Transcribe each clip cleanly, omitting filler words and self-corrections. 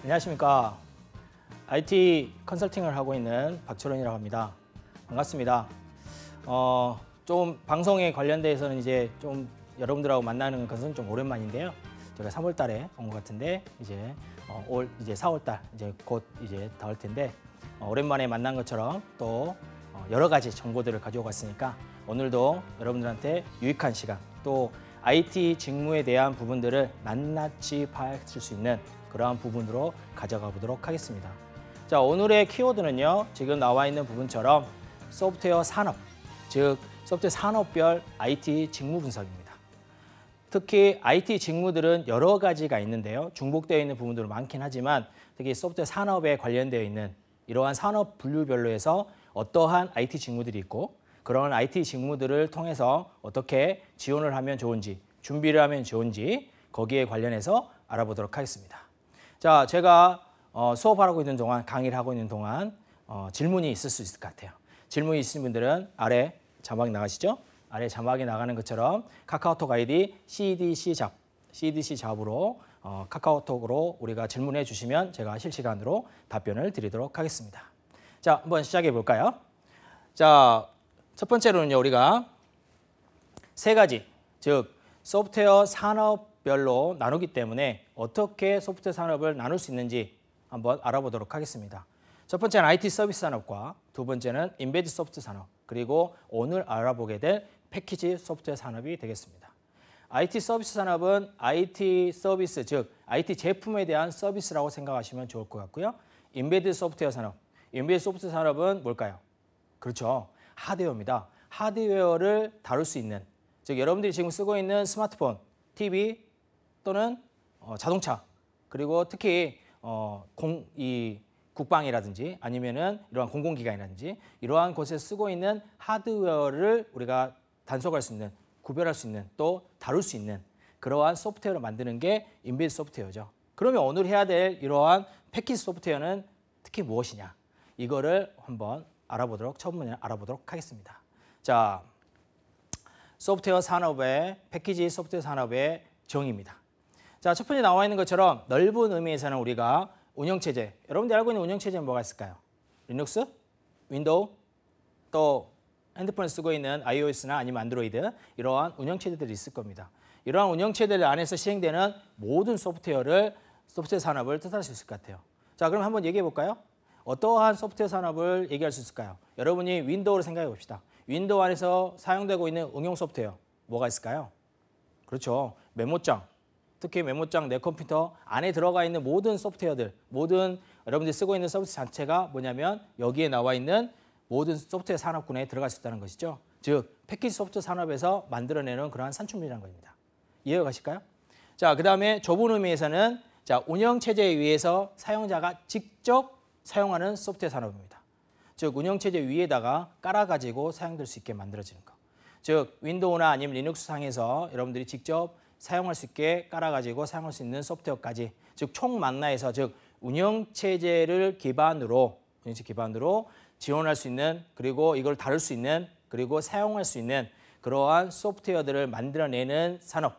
안녕하십니까. IT 컨설팅을 하고 있는 박철원이라고 합니다. 반갑습니다. 좀 방송에 관련돼서는 이제 좀 여러분들하고 만나는 것은 좀 오랜만인데요. 제가 3월 달에 온 것 같은데 이제 올 이제 4월 달 이제 곧 이제 닿을 텐데 오랜만에 만난 것처럼 또 여러 가지 정보들을 가져오고 왔으니까 오늘도 여러분들한테 유익한 시간 또 IT 직무에 대한 부분들을 낱낱이 파악할 수 있는 그러한 부분으로 가져가 보도록 하겠습니다. 자, 오늘의 키워드는요. 지금 나와 있는 부분처럼 소프트웨어 산업, 즉 소프트웨어 산업별 IT 직무 분석입니다. 특히 IT 직무들은 여러 가지가 있는데요. 중복되어 있는 부분들은 많긴 하지만 특히 소프트웨어 산업에 관련되어 있는 이러한 산업 분류별로 해서 어떠한 IT 직무들이 있고 그런 IT 직무들을 통해서 어떻게 지원을 하면 좋은지, 준비를 하면 좋은지 거기에 관련해서 알아보도록 하겠습니다. 자, 제가 수업하고 있는 동안, 강의를 하고 있는 동안 질문이 있을 수 있을 것 같아요. 질문이 있으신 분들은 아래 자막이 나가시죠? 아래 자막이 나가는 것처럼 카카오톡 아이디 CDC 잡으로 카카오톡으로 우리가 질문해 주시면 제가 실시간으로 답변을 드리도록 하겠습니다. 자, 한번 시작해 볼까요? 자, 첫 번째로는요, 우리가 세 가지, 즉 소프트웨어 산업별로 나누기 때문에 어떻게 소프트웨어 산업을 나눌 수 있는지 한번 알아보도록 하겠습니다. 첫 번째는 IT 서비스 산업과 두 번째는 인베디드 소프트 산업, 그리고 오늘 알아보게 될 패키지 소프트웨어 산업이 되겠습니다. IT 서비스 산업은 IT 서비스, 즉 IT 제품에 대한 서비스라고 생각하시면 좋을 것 같고요. 인베디드 소프트웨어 산업, 인베디드 소프트웨어 산업은 뭘까요? 그렇죠. 하드웨어입니다. 하드웨어를 다룰 수 있는, 즉 여러분들이 지금 쓰고 있는 스마트폰, TV 또는 자동차, 그리고 특히 이 국방이라든지 아니면은 이러한 공공기관이라든지 이러한 곳에 쓰고 있는 하드웨어를 우리가 단속할 수 있는, 구별할 수 있는, 또 다룰 수 있는 그러한 소프트웨어를 만드는 게 인베디드 소프트웨어죠. 그러면 오늘 해야 될 이러한 패키지 소프트웨어는 특히 무엇이냐? 이거를 한번 첫 번째 알아보도록 하겠습니다. 자, 소프트웨어 산업의 패키지 소프트웨어 산업의 정의입니다. 자, 첫 번째 나와 있는 것처럼 넓은 의미에서는 우리가 운영체제, 여러분들이 알고 있는 운영체제는 뭐가 있을까요? 리눅스, 윈도우, 또 핸드폰을 쓰고 있는 iOS나 아니면 안드로이드 이러한 운영체제들이 있을 겁니다. 이러한 운영체제들 안에서 시행되는 모든 소프트웨어 산업을 뜻할 수 있을 것 같아요. 자, 그럼 한번 얘기해 볼까요? 어떠한 소프트웨어 산업을 얘기할 수 있을까요? 여러분이 윈도우를 생각해 봅시다. 윈도우 안에서 사용되고 있는 응용 소프트웨어 뭐가 있을까요? 그렇죠. 메모장, 특히 메모장 내 컴퓨터 안에 들어가 있는 모든 소프트웨어들, 모든 여러분들이 쓰고 있는 서비스 자체가 뭐냐면 여기에 나와 있는 모든 소프트웨어 산업군에 들어갈 수 있다는 것이죠. 즉 패키지 소프트웨어 산업에서 만들어내는 그러한 산출물이라는 겁니다. 이해가 가실까요? 자, 그 다음에 좁은 의미에서는 자, 운영체제에 의해서 사용자가 직접 사용하는 소프트웨어 산업입니다. 즉 운영체제 위에다가 깔아가지고 사용될 수 있게 만들어지는 것. 즉 윈도우나 아니면 리눅스 상에서 여러분들이 직접 사용할 수 있게 깔아가지고 사용할 수 있는 소프트웨어까지, 즉 총망라해서 즉 운영체제를 기반으로 지원할 수 있는, 그리고 이걸 다룰 수 있는, 그리고 사용할 수 있는 그러한 소프트웨어들을 만들어내는 산업,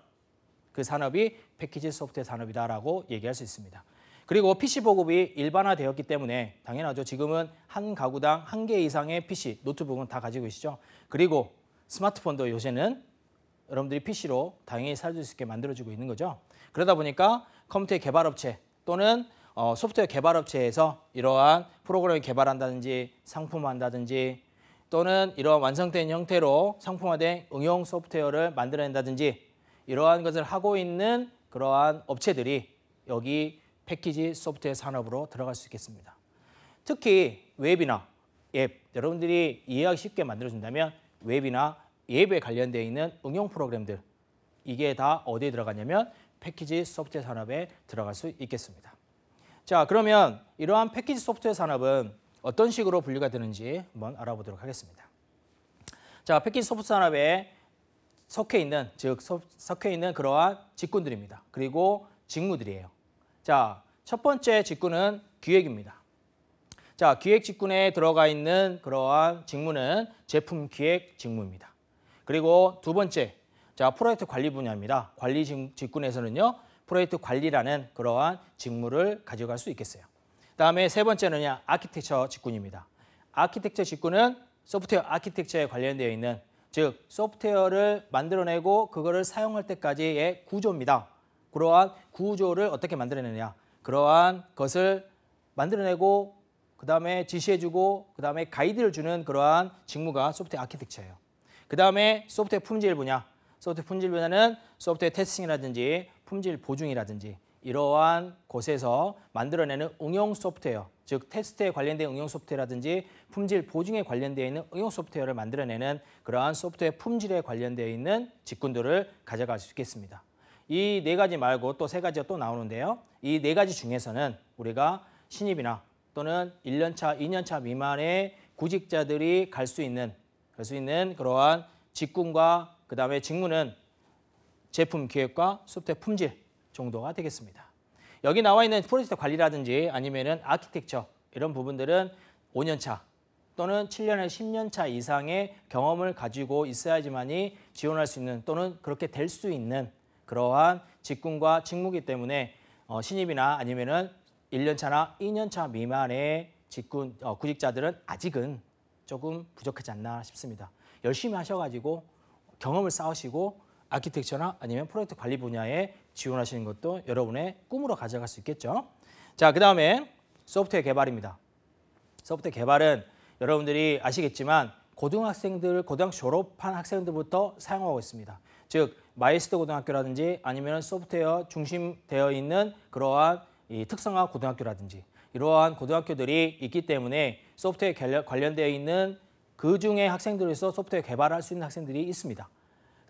그 산업이 패키지 소프트웨어 산업이다라고 얘기할 수 있습니다. 그리고 PC 보급이 일반화되었기 때문에 당연하죠. 지금은 한 가구당 1개 이상의 PC, 노트북은 다 가지고 계시죠. 그리고 스마트폰도 요새는 여러분들이 PC로 당연히 살 수 있게 만들어지고 있는 거죠. 그러다 보니까 컴퓨터 개발업체 또는 소프트웨어 개발업체에서 이러한 프로그램을 개발한다든지 상품화한다든지 또는 이러한 완성된 형태로 상품화된 응용 소프트웨어를 만들어낸다든지 이러한 것을 하고 있는 그러한 업체들이 여기 패키지 소프트웨어 산업으로 들어갈 수 있겠습니다. 특히 웹이나 앱, 여러분들이 이해하기 쉽게 만들어준다면 웹이나 앱에 관련되어 있는 응용 프로그램들, 이게 다 어디에 들어가냐면 패키지 소프트웨어 산업에 들어갈 수 있겠습니다. 자, 그러면 이러한 패키지 소프트웨어 산업은 어떤 식으로 분류가 되는지 한번 알아보도록 하겠습니다. 자, 패키지 소프트웨어 산업에 속해 있는 그러한 직군들입니다. 그리고 직무들이에요. 자, 첫 번째 직군은 기획입니다. 자, 기획 직군에 들어가 있는 그러한 직무는 제품 기획 직무입니다. 그리고 두 번째, 자, 프로젝트 관리 분야입니다. 관리 직군에서는요, 프로젝트 관리라는 그러한 직무를 가져갈 수 있겠어요. 다음에 세 번째는요, 아키텍처 직군입니다. 아키텍처 직군은 소프트웨어 아키텍처에 관련되어 있는, 즉 소프트웨어를 만들어내고 그거를 사용할 때까지의 구조입니다. 그러한 구조를 어떻게 만들어내느냐, 그러한 것을 만들어내고 그 다음에 지시해주고 그 다음에 가이드를 주는 그러한 직무가 소프트웨어 아키텍처예요. 그 다음에 소프트웨어 품질 분야, 소프트웨어 품질 분야는 소프트웨어 테스팅이라든지 품질 보증이라든지 이러한 곳에서 만들어내는 응용 소프트웨어, 즉 테스트에 관련된 응용 소프트웨어라든지 품질 보증에 관련되어 있는 응용 소프트웨어를 만들어내는 그러한 소프트웨어 품질에 관련되어 있는 직군들을 가져갈 수 있겠습니다. 이 네 가지 말고 또 세 가지가 또 나오는데요. 이 네 가지 중에서는 우리가 신입이나 또는 1년차, 2년차 미만의 구직자들이 갈 수 있는 그러한 직군과 그 다음에 직무는 제품 기획과 소프트웨어 품질 정도가 되겠습니다. 여기 나와 있는 프로젝트 관리라든지 아니면은 아키텍처 이런 부분들은 5년차 또는 7년에서 10년차 이상의 경험을 가지고 있어야지만이 지원할 수 있는 또는 그렇게 될 수 있는 그러한 직군과 직무이기 때문에 신입이나 아니면은 1년차나 2년차 미만의 구직자들은 아직은 조금 부족하지 않나 싶습니다. 열심히 하셔가지고 경험을 쌓으시고 아키텍처나 아니면 프로젝트 관리 분야에 지원하시는 것도 여러분의 꿈으로 가져갈 수 있겠죠. 자, 그 다음에 소프트웨어 개발입니다. 소프트웨어 개발은 여러분들이 아시겠지만 고등학교 졸업한 학생들부터 사용하고 있습니다. 즉 마이스터 고등학교라든지 아니면 소프트웨어 중심되어 있는 그러한 이 특성화 고등학교라든지 이러한 고등학교들이 있기 때문에 소프트웨어 관련되어 있는 그 중에 학생들에서 소프트웨어 개발할 수 있는 학생들이 있습니다.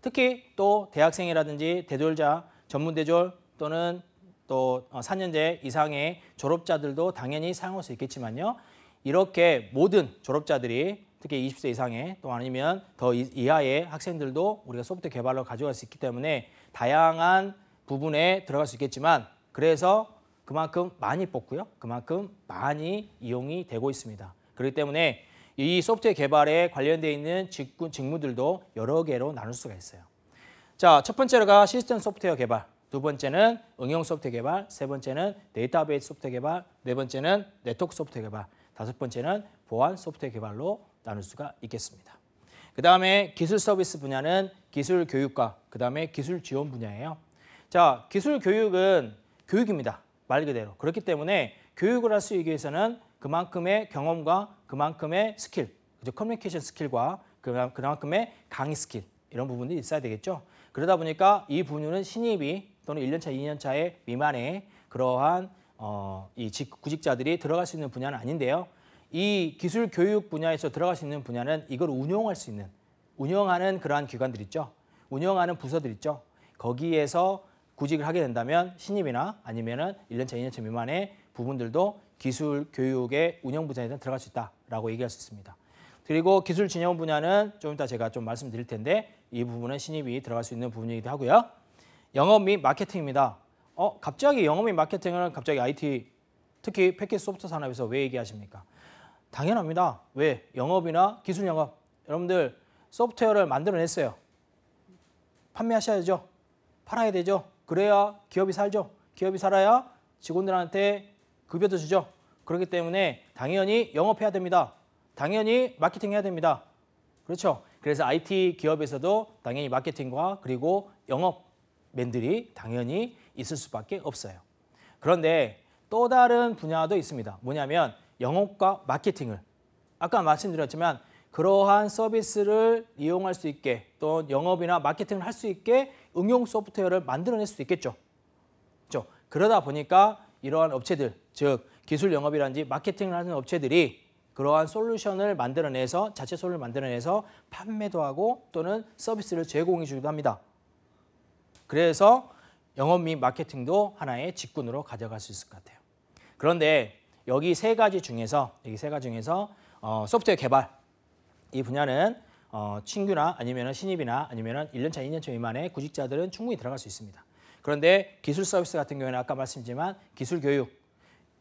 특히 또 대학생이라든지 대졸자, 전문대졸 또는 또 4년제 이상의 졸업자들도 당연히 사용할 수 있겠지만요. 이렇게 모든 졸업자들이 특히 20세 이상의 또 아니면 더 이하의 학생들도 우리가 소프트웨어 개발로 가져갈 수 있기 때문에 다양한 부분에 들어갈 수 있겠지만 그래서 그만큼 많이 뽑고요. 그만큼 많이 이용이 되고 있습니다. 그렇기 때문에 이 소프트웨어 개발에 관련되어 있는 직무들도 여러 개로 나눌 수가 있어요. 자, 첫 번째가 시스템 소프트웨어 개발, 두 번째는 응용 소프트웨어 개발, 세 번째는 데이터베이스 소프트웨어 개발, 네 번째는 네트워크 소프트웨어 개발, 다섯 번째는 보안 소프트웨어 개발로 나눌 수가 있겠습니다. 그 다음에 기술 서비스 분야는 기술 교육과 그 다음에 기술 지원 분야예요. 자, 기술 교육은 교육입니다. 말 그대로. 그렇기 때문에 교육을 할 수 있기 위해서는 그만큼의 경험과 그만큼의 스킬, 커뮤니케이션 스킬과 그만큼의 강의 스킬 이런 부분들이 있어야 되겠죠. 그러다 보니까 이 분야는 신입이 또는 1년차, 2년차의 미만의 그러한 이 구직자들이 들어갈 수 있는 분야는 아닌데요. 이 기술 교육 분야에서 들어갈 수 있는 분야는 이걸 운용할 수 있는, 운영하는 그러한 기관들 있죠. 운영하는 부서들 있죠. 거기에서 구직을 하게 된다면 신입이나 아니면은 1년차, 2년차 미만의 부분들도 기술 교육의 운영 분야에 들어갈 수 있다라고 얘기할 수 있습니다. 그리고 기술 진영 분야는 좀 이따 제가 좀 말씀드릴 텐데 이 부분은 신입이 들어갈 수 있는 부분이기도 하고요. 영업 및 마케팅입니다. 갑자기 영업 및 마케팅을 갑자기 IT, 특히 패키지 소프트웨어 산업에서 왜 얘기하십니까? 당연합니다. 왜? 영업이나 기술 영업. 여러분들 소프트웨어를 만들어냈어요. 판매하셔야죠. 팔아야 되죠. 그래야 기업이 살죠. 기업이 살아야 직원들한테 급여도 주죠. 그렇기 때문에 당연히 영업해야 됩니다. 당연히 마케팅 해야 됩니다. 그렇죠. 그래서 IT 기업에서도 당연히 마케팅과 그리고 영업맨들이 당연히 있을 수밖에 없어요. 그런데 또 다른 분야도 있습니다. 뭐냐면 영업과 마케팅을 아까 말씀드렸지만 그러한 서비스를 이용할 수 있게 또 영업이나 마케팅을 할 수 있게 응용 소프트웨어를 만들어낼 수도 있겠죠. 그렇죠? 그러다 보니까 이러한 업체들, 즉 기술 영업이라든지 마케팅을 하는 업체들이 그러한 솔루션을 만들어내서 자체 솔루션을 만들어내서 판매도 하고 또는 서비스를 제공해 주기도 합니다. 그래서 영업 및 마케팅도 하나의 직군으로 가져갈 수 있을 것 같아요. 그런데 여기 세 가지 중에서 소프트웨어 개발 이 분야는 신규나 아니면 신입이나 아니면 1년차, 2년차 미만의 구직자들은 충분히 들어갈 수 있습니다. 그런데 기술 서비스 같은 경우에는 아까 말씀드렸지만 기술 교육,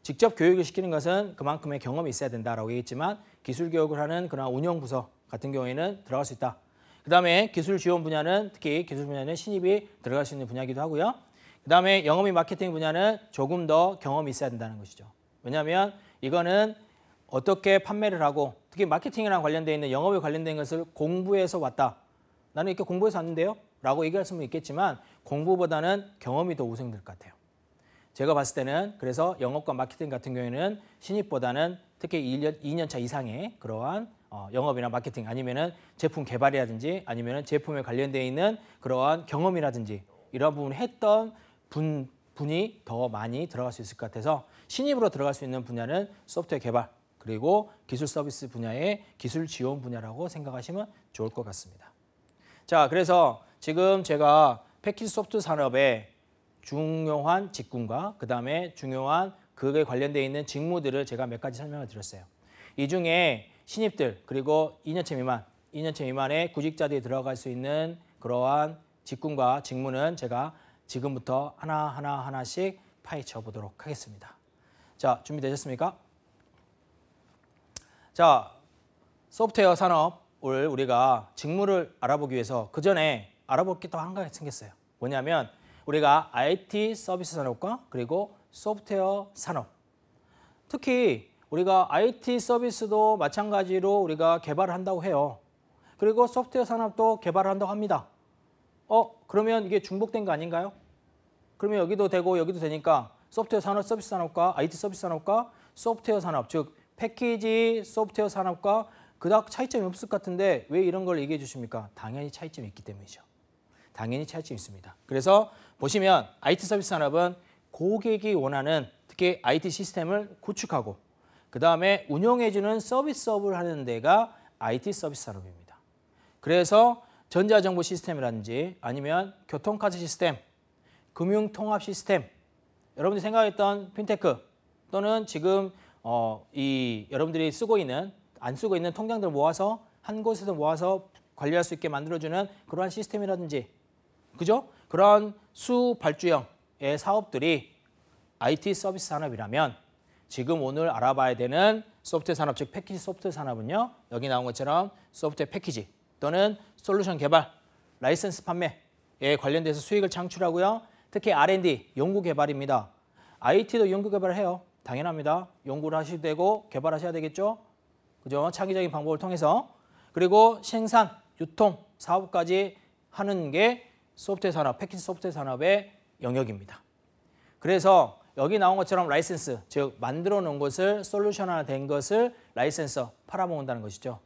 직접 교육을 시키는 것은 그만큼의 경험이 있어야 된다라고 얘기했지만 기술 교육을 하는 그런 운영 부서 같은 경우에는 들어갈 수 있다. 그 다음에 기술 지원 분야는 특히 기술 분야는 신입이 들어갈 수 있는 분야이기도 하고요. 그 그다음에 영업 및 마케팅 분야는 조금 더 경험이 있어야 된다는 것이죠. 왜냐하면 이거는 어떻게 판매를 하고 특히 마케팅이랑 관련되어 있는 영업에 관련된 것을 공부해서 왔다. 나는 이렇게 공부해서 왔는데요. 라고 얘기할 수는 있겠지만 공부보다는 경험이 더 우선될 것 같아요. 제가 봤을 때는 그래서 영업과 마케팅 같은 경우에는 신입보다는 특히 2년차 이상의 그러한 영업이나 마케팅 아니면은 제품 개발이라든지 아니면은 제품에 관련되어 있는 그러한 경험이라든지 이러한 부분을 했던 분이 더 많이 들어갈 수 있을 것 같아서 신입으로 들어갈 수 있는 분야는 소프트웨어 개발 그리고 기술 서비스 분야의 기술 지원 분야라고 생각하시면 좋을 것 같습니다. 자, 그래서 지금 제가 패키지 소프트 산업의 중요한 직군과 그다음에 중요한 그에 관련되어 있는 직무들을 제가 몇 가지 설명을 드렸어요. 이 중에 신입들 그리고 2년차 미만의 구직자들이 들어갈 수 있는 그러한 직군과 직무는 제가 지금부터 하나씩 파헤쳐 보도록 하겠습니다. 자, 준비되셨습니까? 자, 소프트웨어 산업을 우리가 직무를 알아보기 위해서 그 전에 알아볼 게 또 한 가지 생겼어요. 뭐냐면 우리가 IT 서비스 산업과 그리고 소프트웨어 산업. 특히 우리가 IT 서비스도 마찬가지로 우리가 개발을 한다고 해요. 그리고 소프트웨어 산업도 개발을 한다고 합니다. 그러면 이게 중복된 거 아닌가요? 그러면 여기도 되고 여기도 되니까 소프트웨어 산업, 서비스 산업과 IT 서비스 산업과 소프트웨어 산업, 즉 패키지 소프트웨어 산업과 그닥 차이점이 없을 것 같은데 왜 이런 걸 얘기해 주십니까? 당연히 차이점이 있기 때문이죠. 당연히 차이점이 있습니다. 그래서 보시면 IT 서비스 산업은 고객이 원하는 특히 IT 시스템을 구축하고 그 다음에 운영해주는 서비스업을 하는 데가 IT 서비스 산업입니다. 그래서 전자정보 시스템이라든지 아니면 교통카드 시스템, 금융통합 시스템, 여러분들이 생각했던 핀테크 또는 지금 여러분들이 안 쓰고 있는 통장들 모아서 한 곳에서 모아서 관리할 수 있게 만들어주는 그러한 시스템이라든지 그죠? 그런 수발주형의 사업들이 IT 서비스 산업이라면 지금 오늘 알아봐야 되는 소프트웨어 산업, 즉 패키지 소프트웨어 산업은요. 여기 나온 것처럼 소프트웨어 패키지 또는 솔루션 개발, 라이선스 판매에 관련돼서 수익을 창출하고요. 특히 R&D, 연구 개발입니다. IT도 연구 개발을 해요. 당연합니다. 연구를 하셔도 되고 개발하셔야 되겠죠. 그죠? 창의적인 방법을 통해서. 그리고 생산, 유통, 사업까지 하는 게 소프트웨어 산업, 패키지 소프트웨어 산업의 영역입니다. 그래서 여기 나온 것처럼 라이센스, 즉 만들어 놓은 것을 솔루션화 된 것을 라이센서 팔아먹는다는 것이죠.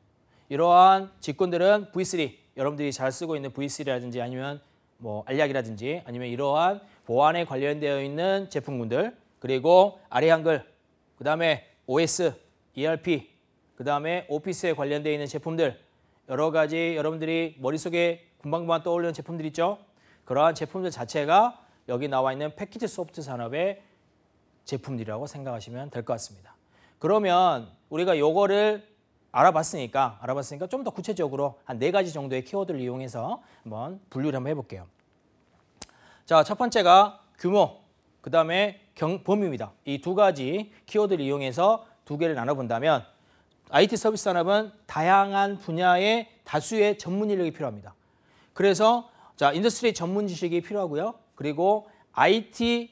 이러한 직군들은 V3, 여러분들이 잘 쓰고 있는 V3라든지 아니면 뭐 알약이라든지 아니면 이러한 보안에 관련되어 있는 제품군들 그리고 아래 한글, 그 다음에 OS, ERP, 그 다음에 오피스에 관련되어 있는 제품들 여러 가지 여러분들이 머릿속에 금방금방 떠올리는 제품들 있죠. 그러한 제품들 자체가 여기 나와 있는 패키지 소프트 산업의 제품들이라고 생각하시면 될 것 같습니다. 그러면 우리가 요거를 알아봤으니까 좀 더 구체적으로 한 4가지 정도의 키워드를 이용해서 한번 분류를 한번 해볼게요. 자, 첫 번째가 규모, 그 다음에 범위입니다. 이 2가지 키워드를 이용해서 2개를 나눠본다면 IT 서비스 산업은 다양한 분야의 다수의 전문 인력이 필요합니다. 그래서 자, 인더스트리 전문 지식이 필요하고요. 그리고 IT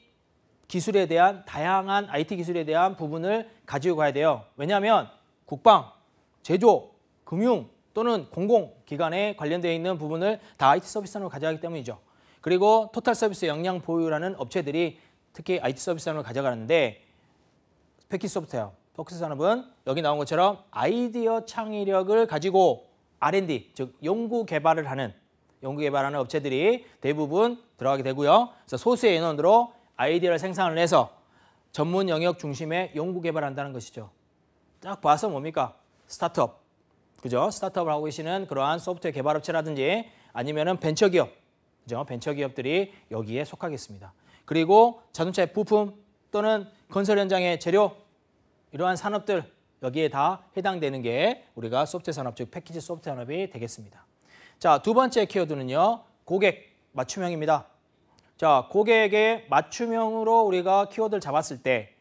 기술에 대한 다양한 IT 기술에 대한 부분을 가지고 가야 돼요. 왜냐하면 국방, 제조, 금융 또는 공공기관에 관련되어 있는 부분을 다 IT 서비스 산업을 가져가기 때문이죠. 그리고 토탈 서비스 역량 보유라는 업체들이 특히 IT 서비스 산업을 가져가는데 패키지 소프트웨어, 패키지 산업은 여기 나온 것처럼 아이디어 창의력을 가지고 R&D, 즉 연구 개발을 하는 업체들이 대부분 들어가게 되고요. 그래서 소수의 인원으로 아이디어를 생산을 해서 전문 영역 중심의 연구 개발을 한다는 것이죠. 딱 봐서 뭡니까? 스타트업. 그죠? 스타트업을 하고 계시는 그러한 소프트웨어 개발업체라든지 아니면은 벤처기업. 그죠? 벤처기업들이 여기에 속하겠습니다. 그리고 자동차의 부품 또는 건설 현장의 재료 이러한 산업들 여기에 다 해당되는 게 우리가 소프트웨어 산업, 즉 패키지 소프트웨어 산업이 되겠습니다. 자, 2번째 키워드는요. 고객 맞춤형입니다. 자, 고객의 맞춤형으로 우리가 키워드를 잡았을 때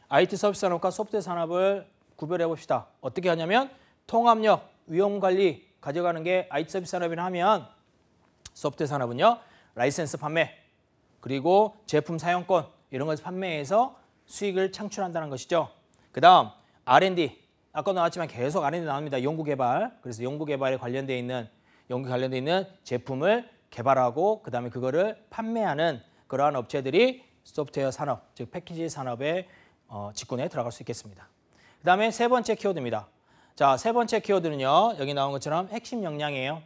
IT 서비스 산업과 소프트웨어 산업을 구별해 봅시다. 어떻게 하냐면 통합력, 위험관리 가져가는 게 IT 서비스 산업이라 하면 소프트웨어 산업은요. 라이센스 판매, 그리고 제품 사용권 이런 것을 판매해서 수익을 창출한다는 것이죠. 그 다음 R&D, 아까 나왔지만 계속 R&D 나옵니다. 연구개발, 그래서 연구개발에 관련돼 있는 제품을 개발하고 그 다음에 그거를 판매하는 그러한 업체들이 소프트웨어 산업, 즉 패키지 산업의 직군에 들어갈 수 있겠습니다. 그 다음에 세 번째 키워드입니다. 자, 세 번째 키워드는요. 여기 나온 것처럼 핵심 역량이에요.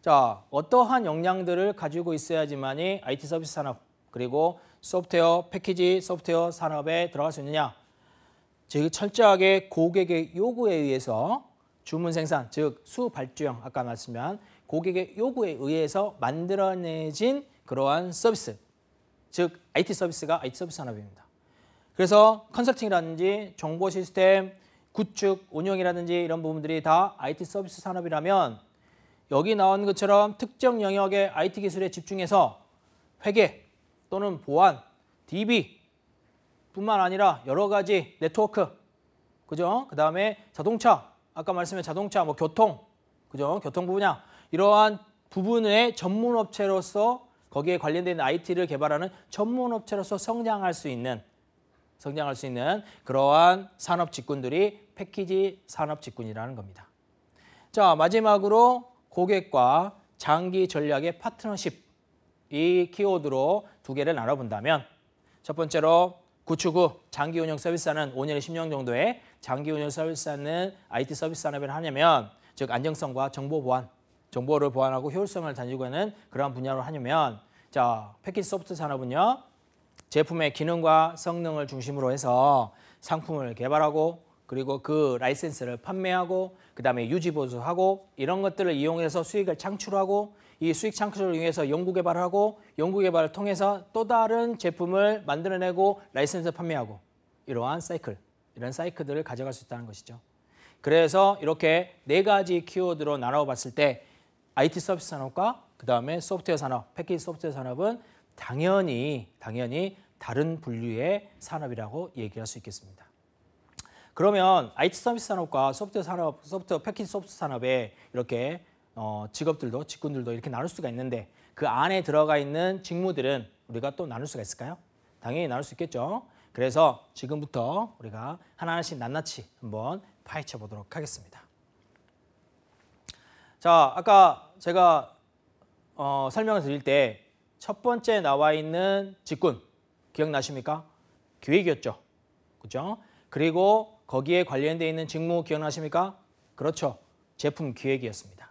자, 어떠한 역량들을 가지고 있어야지만이 IT 서비스 산업 그리고 소프트웨어, 패키지 소프트웨어 산업에 들어갈 수 있느냐. 즉 철저하게 고객의 요구에 의해서 주문 생산, 즉 수발주형, 아까 말씀한 고객의 요구에 의해서 만들어내진 그러한 서비스, 즉 IT 서비스가 IT 서비스 산업입니다. 그래서 컨설팅이라든지 정보 시스템, 구축, 운영이라든지 이런 부분들이 다 IT 서비스 산업이라면 여기 나온 것처럼 특정 영역의 IT 기술에 집중해서 회계 또는 보안, DB 뿐만 아니라 여러 가지 네트워크, 그죠? 그 다음에 자동차, 아까 말씀한 자동차, 뭐 교통, 그죠? 교통부 분야 이러한 부분의 전문업체로서 거기에 관련된 IT를 개발하는 전문업체로서 성장할 수 있는 그러한 산업 직군들이 패키지 산업 직군이라는 겁니다. 자, 마지막으로 고객과 장기 전략의 파트너십, 이 키워드로 두 개를 나눠본다면 첫 번째로 구축 후 장기 운영 서비스하는 5년에서 10년 정도의 장기 운영 서비스하는 IT 서비스 산업을 하냐면, 즉 안정성과 정보 보안, 정보를 보안하고 효율성을 다지고 하는 그러한 분야로 하냐면, 자, 패키지 소프트 산업은요. 제품의 기능과 성능을 중심으로 해서 상품을 개발하고 그리고 그 라이센스를 판매하고 그 다음에 유지 보수하고 이런 것들을 이용해서 수익을 창출하고 이 수익 창출을 위해서 연구개발을 하고 연구개발을 통해서 또 다른 제품을 만들어내고 라이센스 판매하고 이러한 이런 사이클들을 가져갈 수 있다는 것이죠. 그래서 이렇게 네 가지 키워드로 나눠봤을 때 IT 서비스 산업과 그 다음에 소프트웨어 산업, 패키지 소프트웨어 산업은 당연히 다른 분류의 산업이라고 얘기할 수 있겠습니다. 그러면 IT 서비스 산업과 소프트웨어 산업, 소프트웨어 패키지 소프트 산업에 이렇게 직군들도 이렇게 나눌 수가 있는데 그 안에 들어가 있는 직무들은 우리가 또 나눌 수가 있을까요? 당연히 나눌 수 있겠죠. 그래서 지금부터 우리가 하나하나씩 낱낱이 한번 파헤쳐 보도록 하겠습니다. 자, 아까 제가 설명을 드릴 때 첫 번째 나와 있는 직군 기억나십니까? 기획이었죠. 그죠? 그리고 거기에 관련되어 있는 직무 기억나십니까? 그렇죠. 제품 기획이었습니다.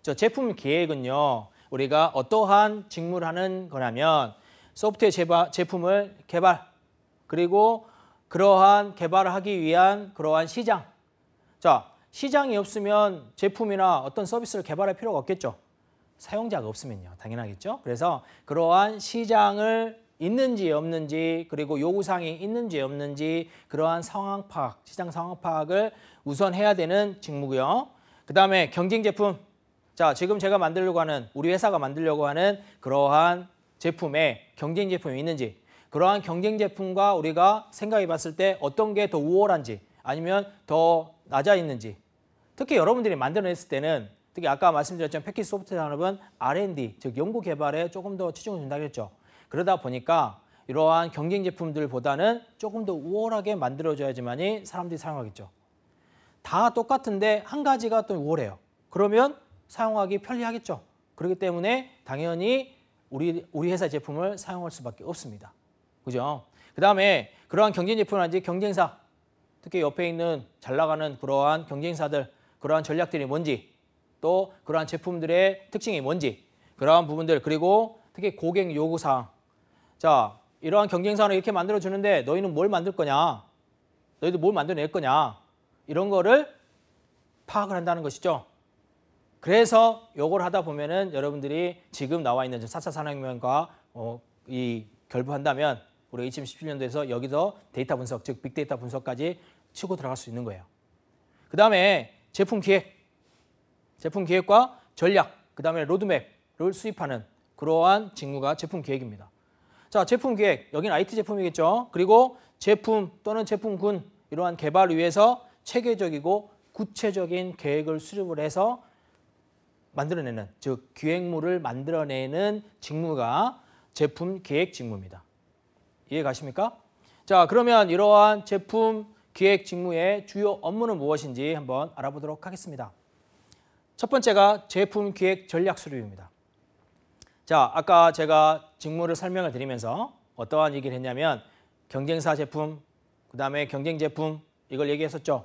저 제품 기획은요. 우리가 어떠한 직무를 하는 거냐면 소프트웨어 제품을 개발 그리고 그러한 개발을 하기 위한 그러한 시장. 자, 시장이 없으면 제품이나 어떤 서비스를 개발할 필요가 없겠죠. 사용자가 없으면요. 당연하겠죠. 그래서 그러한 시장을 있는지 없는지 그리고 요구사항이 있는지 없는지 그러한 상황 파악, 시장 상황 파악을 우선 해야 되는 직무고요. 그 다음에 경쟁 제품. 자, 지금 제가 만들려고 하는 우리 회사가 만들려고 하는 그러한 제품에 경쟁 제품이 있는지 그러한 경쟁 제품과 우리가 생각해 봤을 때 어떤 게 더 우월한지 아니면 더 낮아 있는지 특히 여러분들이 만들어냈을 때는 특히 아까 말씀드렸지만 패키지 소프트웨어 산업은 R&D, 즉 연구 개발에 조금 더 치중을 준다고 했죠. 그러다 보니까 이러한 경쟁 제품들보다는 조금 더 우월하게 만들어줘야지만이 사람들이 사용하겠죠. 다 똑같은데 한 가지가 또 우월해요. 그러면 사용하기 편리하겠죠. 그렇기 때문에 당연히 우리 회사 제품을 사용할 수밖에 없습니다. 그죠? 그 다음에 그러한 경쟁 제품이라든지 경쟁사, 특히 옆에 있는 잘 나가는 그러한 경쟁사들, 그러한 전략들이 뭔지, 또 그러한 제품들의 특징이 뭔지, 그러한 부분들, 그리고 특히 고객 요구사항. 자, 이러한 경쟁사를 이렇게 만들어주는데 너희는 뭘 만들 거냐? 너희들 뭘 만들어낼 거냐? 이런 거를 파악을 한다는 것이죠. 그래서 이걸 하다 보면은 여러분들이 지금 나와 있는 4차 산업혁명과 이 결부한다면 우리가 2017년도에서 여기서 데이터 분석, 즉 빅데이터 분석까지 치고 들어갈 수 있는 거예요. 그 다음에 제품 기획과 전략, 그 다음에 로드맵을 수립하는 그러한 직무가 제품 기획입니다. 자, 제품 기획, 여기는 IT 제품이겠죠. 그리고 제품 또는 제품군 이러한 개발을 위해서 체계적이고 구체적인 계획을 수립을 해서 만들어내는, 즉 기획물을 만들어내는 직무가 제품 기획 직무입니다. 이해 가십니까? 자, 그러면 이러한 제품 기획 직무의 주요 업무는 무엇인지 한번 알아보도록 하겠습니다. 첫 번째가 제품 기획 전략 수립입니다. 자, 아까 제가 직무를 설명을 드리면서 어떠한 얘기를 했냐면 경쟁사 제품, 그 다음에 경쟁 제품 이걸 얘기했었죠.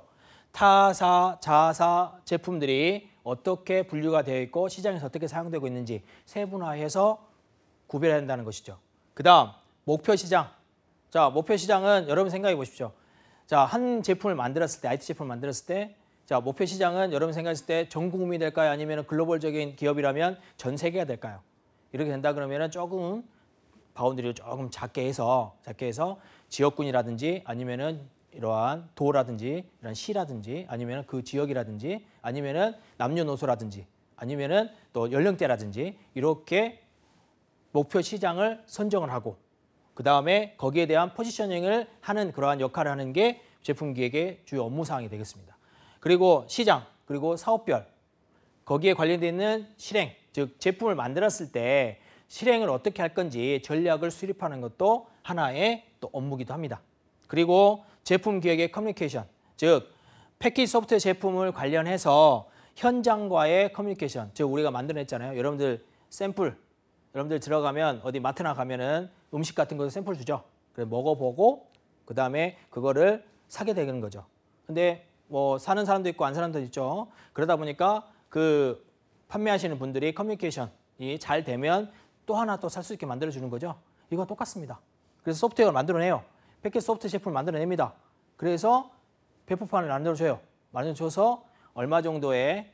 타사, 자사 제품들이 어떻게 분류가 되어 있고 시장에서 어떻게 사용되고 있는지 세분화해서 구별해야 한다는 것이죠. 그 다음 목표 시장. 자, 목표 시장은 여러분 생각해 보십시오. 자, 한 제품을 만들었을 때, IT 제품을 만들었을 때, 자, 목표 시장은 여러분 생각했을 때 전 국민이 될까요? 아니면 글로벌적인 기업이라면 전 세계가 될까요? 이렇게 된다 그러면 조금 바운드리를 조금 작게 해서 지역군이라든지 아니면은 이러한 도라든지 이런 시라든지 아니면은 그 지역이라든지 아니면은 남녀노소라든지 아니면은 또 연령대라든지 이렇게 목표 시장을 선정을 하고 그 다음에 거기에 대한 포지셔닝을 하는 그러한 역할을 하는 게 제품 기획의 주요 업무 사항이 되겠습니다. 그리고 시장 그리고 사업별 거기에 관련되어 있는 실행 즉 제품을 만들었을 때 실행을 어떻게 할 건지 전략을 수립하는 것도 하나의 또 업무기도 합니다. 그리고 제품 기획의 커뮤니케이션, 즉 패키지 소프트웨어 제품을 관련해서 현장과의 커뮤니케이션, 즉 우리가 만들어냈잖아요. 여러분들 샘플, 여러분들 들어가면 어디 마트나 가면은 음식 같은 거 샘플 주죠. 그래 먹어보고 그 다음에 그거를 사게 되는 거죠. 근데 뭐 사는 사람도 있고 안 사는 사람도 있죠. 그러다 보니까 그 판매하시는 분들이 커뮤니케이션이 잘 되면 또 하나 또 살 수 있게 만들어주는 거죠. 이거 똑같습니다. 그래서 소프트웨어를 만들어내요. 패키지 소프트 제품을 만들어냅니다. 그래서 배포판을 만들어줘요. 만들어줘서 얼마 정도의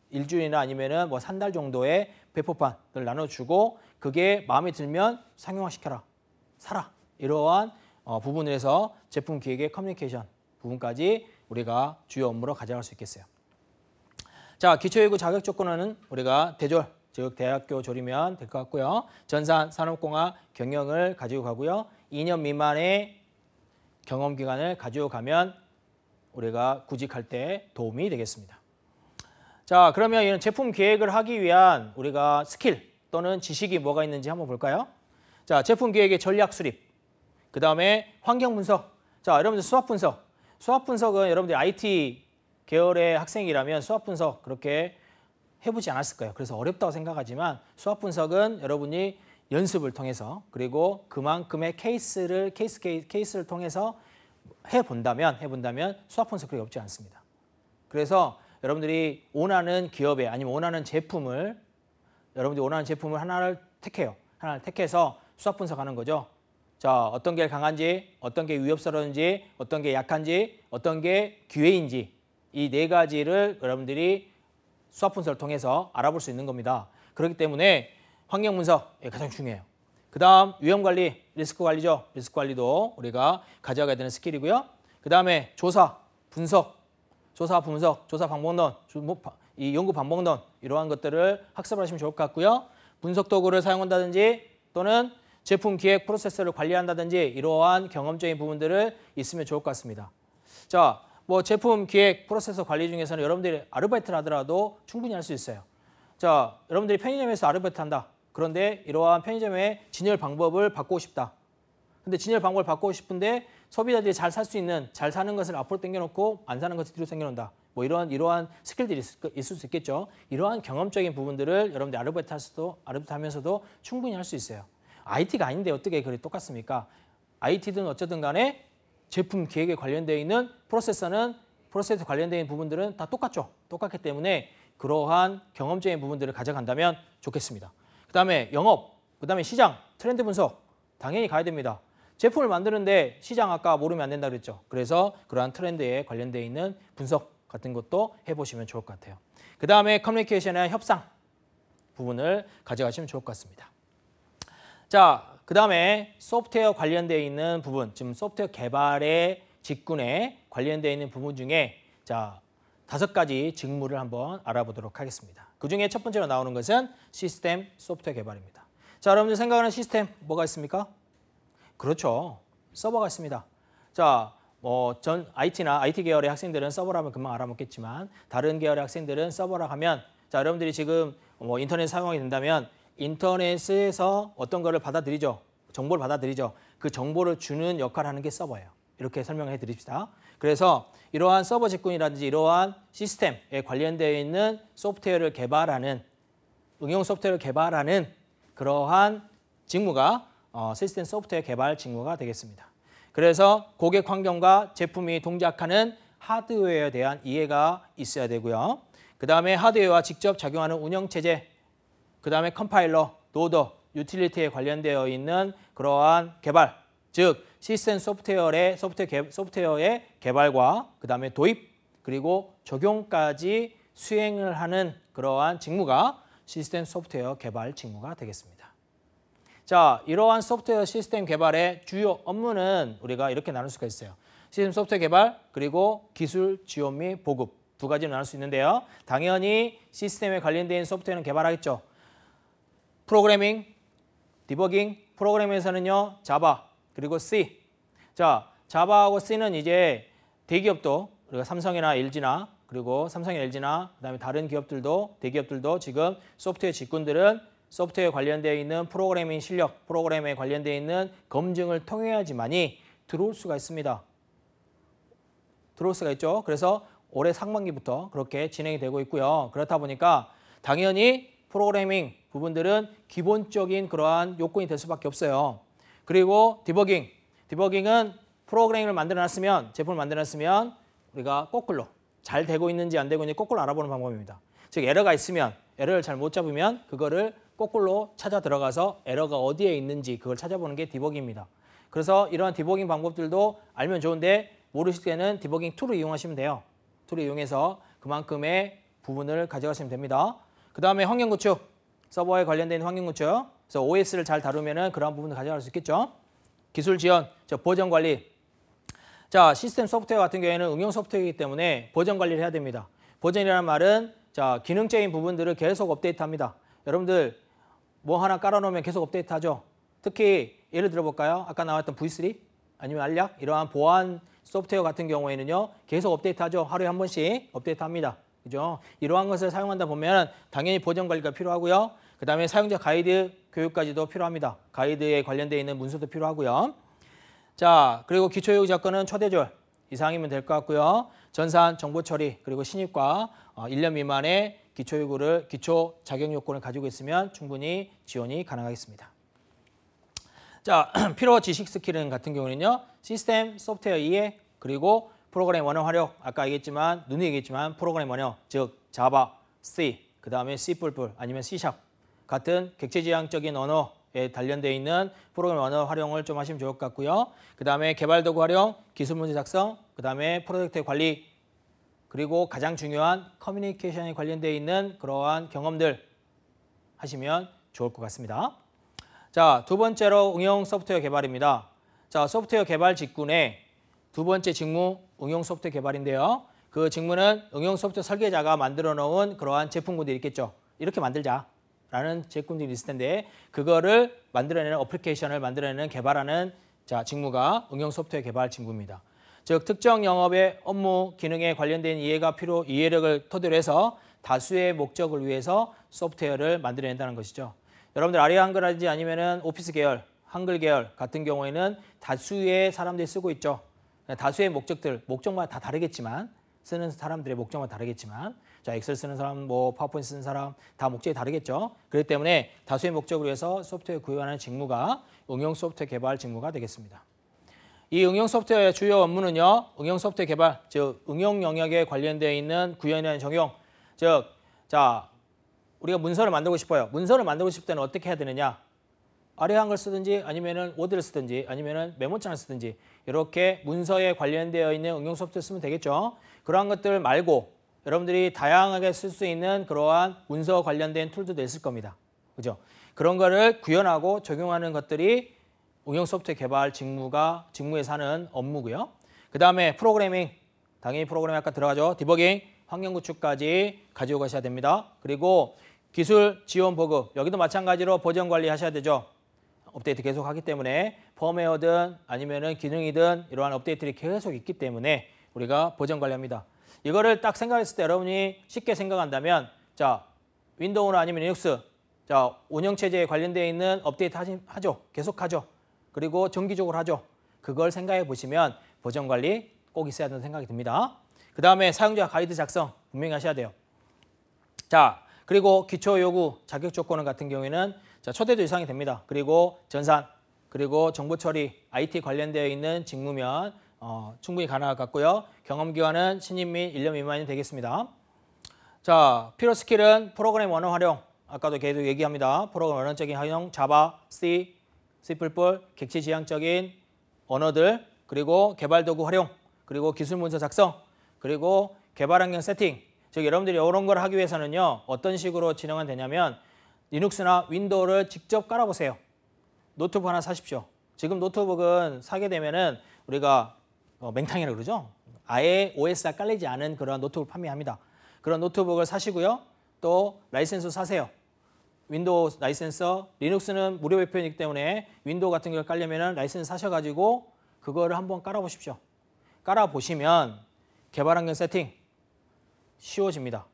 일주일이나 아니면은 뭐 3달 정도의 배포판을 나눠주고 그게 마음에 들면 상용화시켜라, 사라. 이러한 부분에서 제품 기획의 커뮤니케이션 부분까지 우리가 주요 업무로 가져갈 수 있겠어요. 자, 기초외국 자격 조건은 우리가 대졸, 즉 대학교 졸이면 될 것 같고요. 전산, 산업공학 경영을 가지고 가고요. 2년 미만의 경험 기간을 가지고 가면 우리가 구직할 때 도움이 되겠습니다. 자, 그러면 이런 제품 기획을 하기 위한 우리가 스킬 또는 지식이 뭐가 있는지 한번 볼까요? 자, 제품 기획의 전략 수립, 그 다음에 환경 분석. 자, 여러분들 수학 분석. 수학 분석은 여러분들 IT 계열의 학생이라면 수학 분석 그렇게 해보지 않았을 거예요. 그래서 어렵다고 생각하지만 수학 분석은 여러분이 연습을 통해서 그리고 그만큼의 케이스를 통해서 해본다면 수학 분석 그렇게 어렵지 않습니다. 그래서 여러분들이 원하는 기업에 아니면 원하는 제품을 여러분들이 원하는 제품을 하나를 택해요. 하나를 택해서 수학 분석하는 거죠. 자, 어떤 게 강한지, 어떤 게 위협스러운지, 어떤 게 약한지, 어떤 게 기회인지 이 네 가지를 여러분들이 수학 분석을 통해서 알아볼 수 있는 겁니다. 그렇기 때문에 환경 분석이 가장 중요해요. 그 다음 위험 관리, 리스크 관리죠. 리스크 관리도 우리가 가져가야 되는 스킬이고요. 그 다음에 조사, 분석, 조사 방법론, 이 연구 방법론 이러한 것들을 학습을 하시면 좋을 것 같고요. 분석 도구를 사용한다든지 또는 제품 기획 프로세스를 관리한다든지 이러한 경험적인 부분들을 있으면 좋을 것 같습니다. 자, 뭐 제품 기획 프로세스 관리 중에서는 여러분들이 아르바이트를 하더라도 충분히 할 수 있어요. 자, 여러분들이 편의점에서 아르바이트 한다. 그런데 이러한 편의점의 진열 방법을 바꾸고 싶다. 근데 진열 방법을 바꾸고 싶은데 소비자들이 잘 살 수 있는, 잘 사는 것을 앞으로 당겨놓고 안 사는 것을 뒤로 당겨놓는다. 뭐 이러한 스킬들이 있을 수 있겠죠. 이러한 경험적인 부분들을 여러분들이 아르바이트 하면서도 충분히 할 수 있어요. IT가 아닌데 어떻게 그게 똑같습니까? IT든 어쨌든 간에 제품 기획에 관련되어 있는 프로세스 관련된 부분들은 다 똑같죠. 똑같기 때문에 그러한 경험적인 부분들을 가져간다면 좋겠습니다. 그 다음에 영업, 그 다음에 시장, 트렌드 분석 당연히 가야 됩니다. 제품을 만드는데 시장 아까 모르면 안 된다 그랬죠. 그래서 그러한 트렌드에 관련되어 있는 분석 같은 것도 해보시면 좋을 것 같아요. 그 다음에 커뮤니케이션의 협상 부분을 가져가시면 좋을 것 같습니다. 자, 그 다음에 소프트웨어 관련되어 있는 부분, 지금 소프트웨어 개발의 직군에 관련되어 있는 부분 중에 자, 5가지 직무를 한번 알아보도록 하겠습니다. 그 중에 첫 번째로 나오는 것은 시스템 소프트웨어 개발입니다. 자, 여러분들 생각하는 시스템 뭐가 있습니까? 그렇죠. 서버가 있습니다. 자, 전 IT나 IT 계열의 학생들은 서버라면 금방 알아먹겠지만 다른 계열의 학생들은 서버라 하면 자, 여러분들이 지금 인터넷 사용하게 된다면 인터넷에서 어떤 거를 받아들이죠. 정보를 받아들이죠. 그 정보를 주는 역할을 하는 게 서버예요. 이렇게 설명해 드립시다. 그래서 이러한 서버 직군이라든지 이러한 시스템에 관련되어 있는 소프트웨어를 개발하는, 응용 소프트웨어를 개발하는 그러한 직무가 시스템 소프트웨어 개발 직무가 되겠습니다. 그래서 고객 환경과 제품이 동작하는 하드웨어에 대한 이해가 있어야 되고요. 그 다음에 하드웨어와 직접 작용하는 운영체제, 그 다음에 컴파일러, 로더, 유틸리티에 관련되어 있는 그러한 개발, 즉 시스템 소프트웨어의 개발과 그 다음에 도입, 그리고 적용까지 수행을 하는 그러한 직무가 시스템 소프트웨어 개발 직무가 되겠습니다. 자, 이러한 소프트웨어 시스템 개발의 주요 업무는 우리가 이렇게 나눌 수가 있어요. 시스템 소프트웨어 개발, 그리고 기술 지원 및 보급 두 가지로 나눌 수 있는데요. 당연히 시스템에 관련된 소프트웨어는 개발하겠죠. 프로그래밍, 디버깅, 프로그램에서는요, 자바, 그리고 C. 자, 자바하고 C는 이제 대기업도, 우리가 삼성이나 LG나, 그리고 삼성이나 LG나, 그 다음에 다른 기업들도, 대기업들도 지금 소프트웨어 직군들은 소프트웨어에 관련되어 있는 프로그래밍 실력, 프로그램에 관련되어 있는 검증을 통해야지만이 들어올 수가 있습니다. 들어올 수가 있죠. 그래서 올해 상반기부터 그렇게 진행이 되고 있고요. 그렇다 보니까 당연히 프로그래밍 부분들은 기본적인 그러한 요건이 될 수밖에 없어요. 그리고 디버깅은 프로그램을 만들어놨으면, 제품을 만들어놨으면 우리가 거꾸로 잘 되고 있는지 안 되고 있는지 거꾸로 알아보는 방법입니다. 즉 에러가 있으면, 에러를 잘 못 잡으면 그거를 거꾸로 찾아 들어가서 에러가 어디에 있는지 그걸 찾아보는 게 디버깅입니다. 그래서 이러한 디버깅 방법들도 알면 좋은데 모르실 때는 디버깅 툴을 이용하시면 돼요. 툴을 이용해서 그만큼의 부분을 가져가시면 됩니다. 그 다음에 환경 구축, 서버에 관련된 환경 구축. 그래서 OS를 잘 다루면은 그런 부분을 가져갈 수 있겠죠. 기술 지원, 버전 관리. 자, 시스템 소프트웨어 같은 경우에는 응용 소프트웨어이기 때문에 버전 관리를 해야 됩니다. 버전이라는 말은 자, 기능적인 부분들을 계속 업데이트합니다. 여러분들 뭐 하나 깔아놓으면 계속 업데이트하죠. 특히 예를 들어볼까요? 아까 나왔던 V3 아니면 알약 이러한 보안 소프트웨어 같은 경우에는요, 계속 업데이트하죠. 하루에 한 번씩 업데이트합니다. 그죠? 이러한 것을 사용한다 보면 당연히 버전 관리가 필요하고요. 그 다음에 사용자 가이드 교육까지도 필요합니다. 가이드에 관련되어 있는 문서도 필요하고요. 자, 그리고 기초요구 조건은 초대절 이상이면 될 것 같고요. 전산, 정보 처리, 그리고 신입과 1년 미만의 기초 자격 요건을 가지고 있으면 충분히 지원이 가능하겠습니다. 자, 필요 지식 스킬은 같은 경우는요, 시스템 소프트웨어 이해, 그리고 프로그램 원어 활용, 아까 얘기했지만, 눈이 얘기했지만 프로그램 원어, 즉 자바, C, 그 다음에 C++ 아니면 C# 같은 객체지향적인 언어에 단련되어 있는 프로그램 언어 활용을 좀 하시면 좋을 것 같고요. 그 다음에 개발 도구 활용, 기술 문제 작성, 그 다음에 프로젝트 관리, 그리고 가장 중요한 커뮤니케이션에 관련되어 있는 그러한 경험들 하시면 좋을 것 같습니다. 자, 두 번째로 응용 소프트웨어 개발입니다. 자, 소프트웨어 개발 직군의 두 번째 직무, 응용 소프트웨어 개발인데요. 그 직무는 응용 소프트웨어 설계자가 만들어 놓은 그러한 제품군들이 있겠죠. 이렇게 만들자라는 제품들이 있을 텐데 그거를 만들어내는 어플리케이션을 만들어내는 개발하는 자, 직무가 응용 소프트웨어 개발 직무입니다. 즉 특정 영업의 업무 기능에 관련된 이해력을 토대로 해서 다수의 목적을 위해서 소프트웨어를 만들어낸다는 것이죠. 여러분들 아리아 한글이라든지 아니면은 오피스 계열, 한글 계열 같은 경우에는 다수의 사람들이 쓰고 있죠. 다수의 목적마다 다 다르겠지만 쓰는 사람들의 목적마다 다르겠지만 자, 엑셀 쓰는 사람, 뭐 파워포인트 쓰는 사람 다 목적이 다르겠죠. 그렇기 때문에 다수의 목적을 위해서 소프트웨어 구현하는 직무가 응용 소프트웨어 개발 직무가 되겠습니다. 이 응용 소프트웨어의 주요 업무는요, 응용 소프트웨어 개발, 즉 응용 영역에 관련되어 있는 구현이나 적용, 즉 자, 우리가 문서를 만들고 싶어요. 문서를 만들고 싶을 때는 어떻게 해야 되느냐? 아리아 한글 쓰든지 아니면은 워드를 쓰든지 아니면은 메모장을 쓰든지 이렇게 문서에 관련되어 있는 응용 소프트웨어 쓰면 되겠죠. 그러한 것들 말고 여러분들이 다양하게 쓸 수 있는 그러한 문서 관련된 툴들도 있을 겁니다. 그죠? 그런 거를 구현하고 적용하는 것들이 응용 소프트웨어 개발 직무에서 하는 업무고요. 그 다음에 프로그래밍, 당연히 프로그래밍 아까 들어가죠. 디버깅, 환경 구축까지 가지고 가셔야 됩니다. 그리고 기술 지원 보급, 여기도 마찬가지로 버전 관리 하셔야 되죠. 업데이트 계속 하기 때문에 펌웨어든 아니면은 기능이든 이러한 업데이트들이 계속 있기 때문에 우리가 버전 관리합니다. 이거를 딱 생각했을 때 여러분이 쉽게 생각한다면 자, 윈도우나 아니면 리눅스 자, 운영체제에 관련되어 있는 업데이트 하죠. 계속하죠. 그리고 정기적으로 하죠. 그걸 생각해 보시면 버전관리 꼭 있어야 된다는 생각이 듭니다. 그 다음에 사용자 가이드 작성 분명히 하셔야 돼요. 자, 그리고 기초 요구 자격 조건은 같은 경우에는 자, 초대도 이상이 됩니다. 그리고 전산, 그리고 정보 처리, IT 관련되어 있는 직무면 충분히 가능할 것 같고요. 경험 기간은 신입 및 1년 미만이 되겠습니다. 자, 필요 스킬은 프로그램 언어 활용. 아까도 계속 얘기합니다. 프로그램 언어적인 활용, 자바, C, C++, 객체 지향적인 언어들, 그리고 개발 도구 활용, 그리고 기술 문서 작성, 그리고 개발 환경 세팅. 즉 여러분들이 이런 걸 하기 위해서는요. 어떤 식으로 진행은 되냐면 리눅스나 윈도우를 직접 깔아보세요. 노트북 하나 사십시오. 지금 노트북은 사게 되면은 우리가 맹탕이라고 그러죠. 아예 OS가 깔리지 않은 그런 노트북을 판매합니다. 그런 노트북을 사시고요. 또 라이센스 사세요. 윈도우 라이센스, 리눅스는 무료 배포이기 때문에 윈도우 같은 걸 깔려면은 라이센스 사셔가지고 그거를 한번 깔아보십시오. 깔아보시면 개발 환경 세팅 쉬워집니다.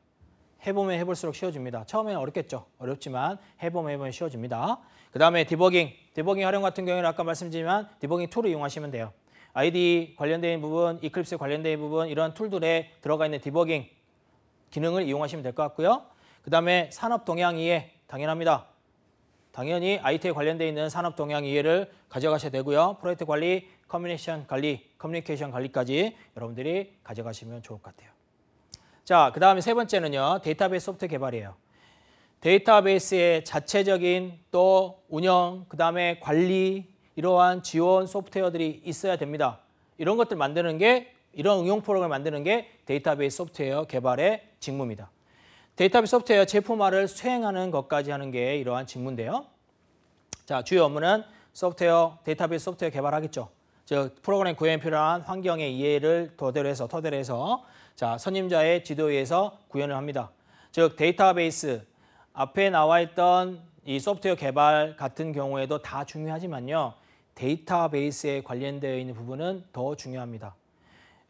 해보면 해볼수록 쉬워집니다. 처음에는 어렵겠죠. 어렵지만 해보면 쉬워집니다. 그 다음에 디버깅 활용 같은 경우에는 아까 말씀드렸지만 디버깅 툴을 이용하시면 돼요. IDE 관련된 부분, 이클립스 관련된 부분 이런 툴들에 들어가 있는 디버깅 기능을 이용하시면 될 것 같고요. 그 다음에 산업 동향 이해 당연합니다. 당연히 IT에 관련되어 있는 산업 동향 이해를 가져가셔야 되고요. 프로젝트 관리, 커뮤니케이션 관리까지 여러분들이 가져가시면 좋을 것 같아요. 자, 그 다음에 세 번째는요. 데이터베이스 소프트웨어 개발이에요. 데이터베이스의 자체적인 또 운영, 그 다음에 관리, 이러한 지원 소프트웨어들이 있어야 됩니다. 이런 것들 만드는 게, 이런 응용 프로그램을 만드는 게 데이터베이스 소프트웨어 개발의 직무입니다. 데이터베이스 소프트웨어 제품화를 수행하는 것까지 하는 게 이러한 직무인데요. 자, 주요 업무는 데이터베이스 소프트웨어 개발하겠죠. 즉 프로그램 구현에 필요한 환경의 이해를 토대로 해서 자, 선임자의 지도에 의해서 구현을 합니다. 즉 데이터베이스 앞에 나와 있던 이 소프트웨어 개발 같은 경우에도 다 중요하지만요. 데이터베이스에 관련되어 있는 부분은 더 중요합니다.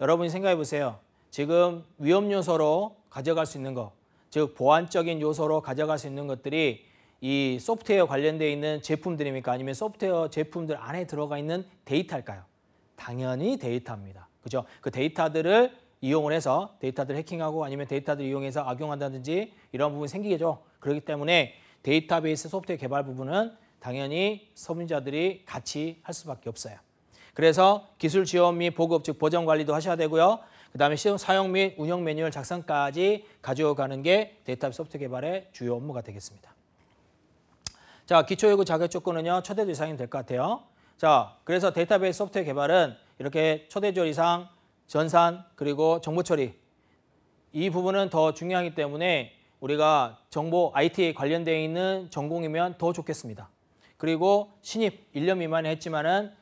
여러분이 생각해 보세요. 지금 위험 요소로 가져갈 수 있는 것, 즉 보안적인 요소로 가져갈 수 있는 것들이 이 소프트웨어 관련되어 있는 제품들입니까? 아니면 소프트웨어 제품들 안에 들어가 있는 데이터일까요? 당연히 데이터입니다. 그죠? 그 데이터들을 이용을 해서 데이터들 해킹하고 아니면 데이터들 이용해서 악용한다든지 이런 부분이 생기겠죠. 그렇기 때문에 데이터베이스 소프트웨어 개발 부분은 당연히 소비자들이 같이 할 수밖에 없어요. 그래서 기술 지원 및 보급, 즉 버전 관리도 하셔야 되고요. 그 다음에 시험 사용 및 운영 매뉴얼 작성까지 가져가는 게 데이터베이스 소프트웨어 개발의 주요 업무가 되겠습니다. 자, 기초 요구 자격 조건은요. 초대조 이상이 될 것 같아요. 자, 그래서 데이터베이스 소프트웨어 개발은 이렇게 초대조 이상, 전산, 그리고 정보 처리 이 부분은 더 중요하기 때문에 우리가 정보 IT에 관련되어 있는 전공이면 더 좋겠습니다. 그리고 신입 1년 미만에 했지만은